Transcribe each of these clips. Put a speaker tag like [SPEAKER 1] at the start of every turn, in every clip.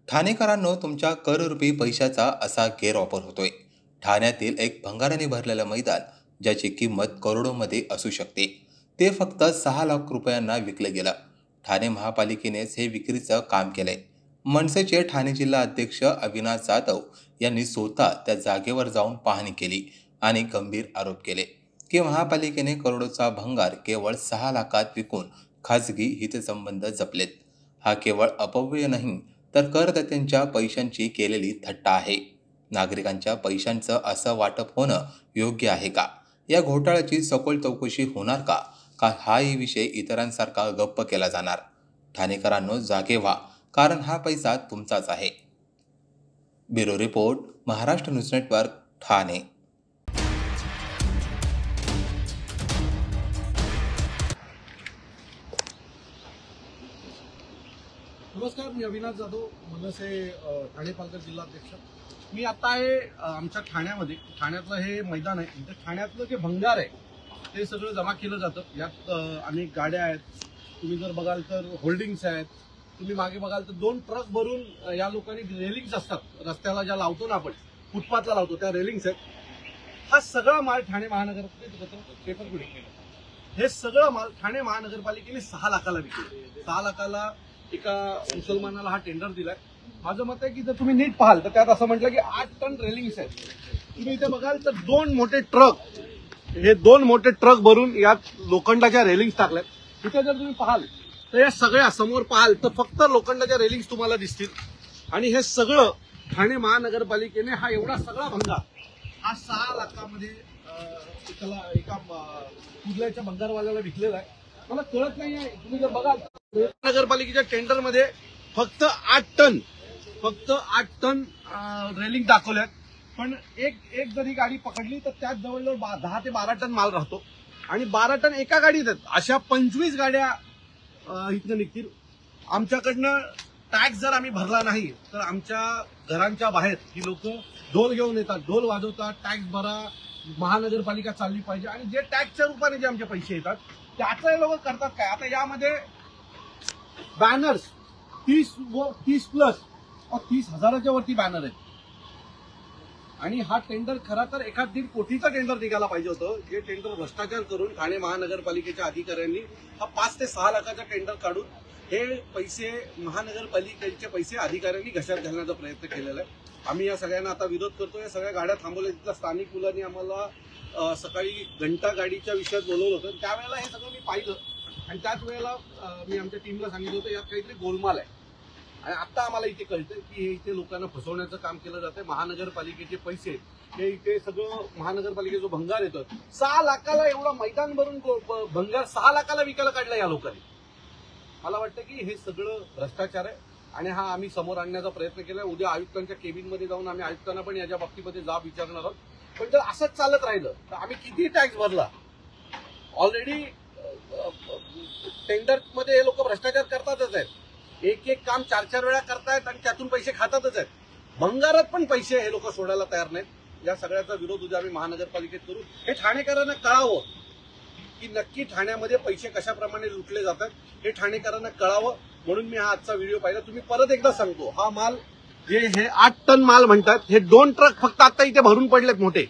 [SPEAKER 1] ठाणेकरांनो, तुमच्या कररूपी पैशाचा असा गैरवापर होतोय। ठाण्यातील एक भंगाराने भरलेलं मैदान, ज्याची किंमत करोडोमध्ये असू शकते, ते फक्त 6 लाख रुपयांना विकलं गेलं। ठाणे महापालिकेनेच हे विक्रीचं काम केलंय। मनसेचे ठाणे जिल्हा अध्यक्ष अविनाश जाधव यांनी स्वतः त्या जागेवर जाऊन पाहणी केली आणि गंभीर आरोप केले की महापालिकेने करोडोचा भंगार केवळ 6 लाखात विकून खाजगी हितसंबंध जपलेत। हा केवळ अपव्यय नाही, तर करदात्यांच्या पैशांची केलेली थट्टा आहे। नागरिकांच्या पैशांचं असं वाटप होणं योग्य आहे का? या घोटाळ्याची सखोल चौकशी होणार का? हाही विषय इतरांसारखा गप्प केला जाणार? ठाणेकरांनो, जागे व्हा, कारण हा पैसा तुमचाच आहे। Bureau report, Maharashtra news network, Thane.
[SPEAKER 2] नमस्कार, मी अविनाश जाधव, मनसे ठाणे पालघर जिल्हाध्यक्ष। मी आता आहे आमच्या ठाण्यातलं हे मैदान आहे। इथे ठाण्यातलं जे भंगार आहे ते सगळं जमा केलं जातं। यात अनेक गाड्या आहेत, तुम्ही जर बघाल तर होल्डिंग्स आहेत, तुम्ही मागे बघाल तर 2 ट्रक भरून या लोकांनी रेलिंग्स असतात रस्त्याला, ज्या लावतो ना आपण, फुटपाथला लावतो, त्या रेलिंग्स आहेत। हा सगळा माल ठाणे महानगरपालिकेने हे सगळं माल ठाणे महानगरपालिकेने 6 लाखाला विकलं। 6 लाखाला एका मुसलमानाला हा टेंडर दिलाय। माझं मत आहे की जर तुम्ही नीट पाहाल तर त्यात असं म्हटलं की 8 टन रेलिंग्स आहेत। तुम्ही इथे बघाल तर 2 मोठे ट्रक भरून यात लोखंडाच्या रेलिंग्स टाकल्यात। इथे जर तुम्ही पाहाल तर या सगळ्या समोर पाहाल तर फक्त लोखंडाच्या रेलिंग्स तुम्हाला दिसतील। आणि हे सगळं ठाणे महानगरपालिकेने हा एवढा सगळा भंगार हा 6 लाखामध्ये त्याला एका कुर्ल्याच्या भंगारवाल्याला विकलेला आहे। मला कळत नाहीये, तुम्ही जर बघाल नगरपालिकेच्या टेंडर मध्ये फक्त 8 टन रेलिंग दाखवल्यात, पण एक जरी गाडी पकडली तर त्यात जवळजवळ 10 ते 12 टन माल राहतो। आणि 12 टन एका गाडीत आहेत। अशा 25 गाड्या इथनं निघतील। आमच्याकडनं टॅक्स जर आम्ही भरला नाही तर आमच्या घरांच्या बाहेर ही लोक ढोल घेऊन येतात, ढोल वाजवतात, टॅक्स भरा, महानगरपालिका चालली पाहिजे। आणि जे टॅक्सच्या रूपाने जे आमचे पैसे येतात त्याचं हे लोक करतात काय? आता यामध्ये बॅनर्स 30 प्लस 30,000च्या वरती बॅनर आहेत। आणि हा टेंडर खरा तर 1.5 कोटीचा टेंडर निघाला पाहिजे होतं। जे टेंडर भ्रष्टाचार करून ठाणे महानगरपालिकेच्या अधिकाऱ्यांनी हा 5 ते 6 लाखाचा टेंडर काढून हे पैसे महानगरपालिकेचे पैसे अधिकाऱ्यांनी घशात घालण्याचा प्रयत्न केलेला आहे। आम्ही या सगळ्यांना आता विरोध करतो। या सगळ्या गाड्या थांबवल्या। तिथल्या स्थानिक मुलांनी आम्हाला सकाळी घंटा गाडीच्या विषयात बोलवलं होतं, त्यावेळेला हे सगळं मी पाहिलं आणि त्याच वेळेला मी आमच्या टीमला सांगितलं होतं यात काहीतरी गोलमाल आहे। आणि आता आम्हाला इथे कळतं की हे इथे लोकांना फसवण्याचं काम केलं जातंय। महानगरपालिकेचे पैसे हे इथे सगळं महानगरपालिकेचा जो भंगार येतो 6 लाखाला, एवढा मैदान भरून भंगार 6 लाखाला विकायला काढला या लोकांनी। मला वाटतं की हे सगळं भ्रष्टाचार आहे आणि हा आम्ही समोर आणण्याचा प्रयत्न केलाय। उद्या आयुक्तांच्या केबिनमध्ये जाऊन आम्ही आयुक्तांना पण याच्या बाबतीमध्ये जाब विचारणार आहोत। पण जर असंच चालत राहिलं तर आम्ही किती टॅक्स भरला, ऑलरेडी टेंडर मध्ये हे लोक भ्रष्टाचार करतातच आहेत। एक काम 4 वेळा करतायत आणि त्यातून पैसे खातातच आहेत। भंगारात पण पैसे हे लोक सोडायला तयार नाहीत। या सगळ्याचा विरोध उद्या आम्ही महानगरपालिकेत करू। हे ठाणेकरांना कळावं की नक्की ठाण्यामध्ये पैसे कशाप्रमाणे लुटले जातात, हे ठाणेकरांना कळावं म्हणून मी हा आजचा व्हिडिओ पाहिला। तुम्ही परत एकदा सांगतो, हा माल हे 8 टन माल म्हणतात, हे 2 ट्रक फक्त आता इथे भरून पडलेत मोठे।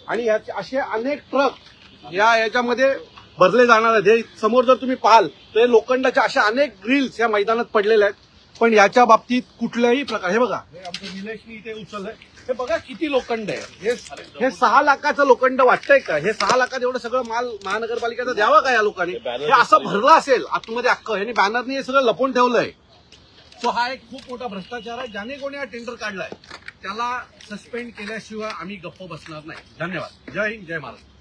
[SPEAKER 2] आणि असे अनेक ट्रक याच्यामध्ये भरले जाणार आहेत। हे समोर जर तुम्ही पाहाल तर लोखंडाच्या अशा अनेक ग्रिल्स या मैदानात पडलेल्या आहेत। पण याच्या बाबतीत कुठल्याही प्रकार, हे बघा, हे आमच्या निलेशनी इथे उचललंय, हे बघा किती लोखंड आहे। हे 6 लाखाचं लोखंड वाटतंय का? हे 6 लाखात एवढं सगळं माल महानगरपालिकेचा द्यावा का या लोकांनी? हे असं भरलं असेल आतमध्ये अख्खं, यांनी बॅनरनी हे सगळं लपवून ठेवलंय। सो हा एक खूप मोठा भ्रष्टाचार आहे। ज्याने कोणी हा टेंडर काढलाय त्याला सस्पेंड केल्याशिवाय आम्ही गप्प बसणार नाही। धन्यवाद। जय हिंद, जय महाराष्ट्र।